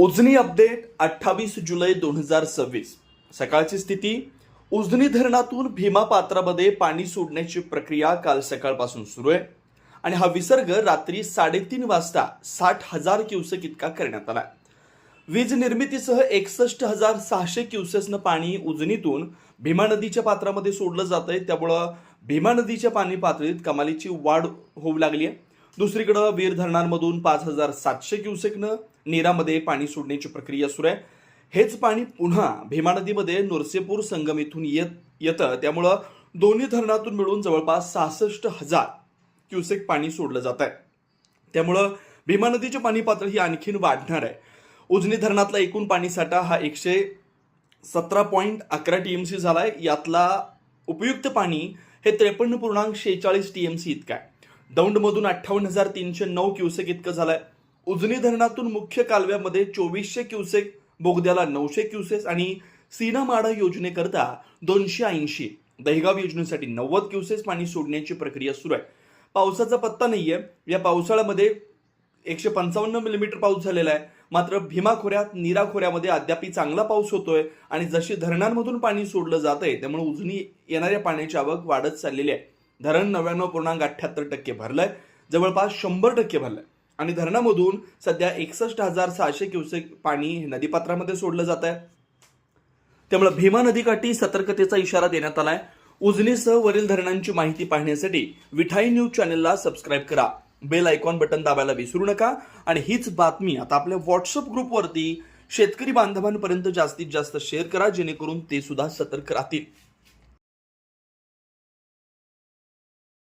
Ujani update 28 जुलै 2026. सकाळची स्थिती. उजनी धरणातून भीमा पात्रामध्ये पाणी सोडण्याची प्रक्रिया काल सकाळपासून सुरू आहे आणि हा विसर्ग रात्री 3:30 वाजता 60,000 क्युसेक इतका करण्यात आला. वीज निर्मितीसह 61,600 क्युसेसनं पाणी उजनीतून भीमा नदीच्या पात्रामध्ये सोडलं जातंय. त्यामुळं भीमा नदीच्या पाणी पातळीत कमालीची वाढ होऊ लागली आहे. दुसरीकडे वीर धरणांमधून 5,700 क्युसेकनं नीरामध्ये पाणी सोडण्याची प्रक्रिया सुरू आहे. हेच पाणी पुन्हा भीमा नदीमध्ये नरसीपूर संगम इथून येतं. त्यामुळं दोन्ही धरणातून मिळून जवळपास 66,000 क्युसेक पाणी सोडलं जात आहे. त्यामुळं भीमा नदीची पाणी पातळी ही आणखीन वाढणार आहे. उजनी धरणातला एकूण पाणीसाठा हा 117.11 टीएमसी झालाय. यातला उपयुक्त पाणी हे 53.46 टीएमसी इतका आहे. दौंडमधून 58,309 क्युसेक इतकं झालंय. उजनी धरणातून मुख्य कालव्यामध्ये 2400 क्युसेक, बोगद्याला 900 क्युसेस आणि सीना माडा योजनेकरता 280, दहिगाव योजनेसाठी 90 क्युसेस पाणी सोडण्याची प्रक्रिया सुरू आहे. पावसाचा पत्ता नाहीये. या पावसाळ्यामध्ये 155 मिलीमीटर पाऊस झालेला आहे. मात्र भीमा खोऱ्यात, नीरा खोऱ्यामध्ये अद्याप चांगला पाऊस होतोय आणि जशी धरणांमधून पाणी सोडलं जात आहे त्यामुळे उजनी येणाऱ्या पाण्याची आवक वाढत चाललेली आहे. धरण 99.78% भरलंय, जवळपास 100% भरलंय आणि धरणामधून सध्या 61,600 क्युसेक पाणी नदीपात्रामध्ये सोडलं जात आहे. त्यामुळे भीमा नदीकाठी सतर्कतेचा इशारा देण्यात आलाय. उजनीसह वरील धरणांची माहिती पाहण्यासाठी विठाई न्यूज चॅनलला सबस्क्राईब करा. बेल आयकॉन बटन दाबायला विसरू नका. आणि हीच बातमी आता आपल्या व्हॉट्सअप ग्रुपवरती शेतकरी बांधवांपर्यंत जास्तीत जास्त शेअर करा, जेणेकरून ते सुद्धा सतर्क राहतील.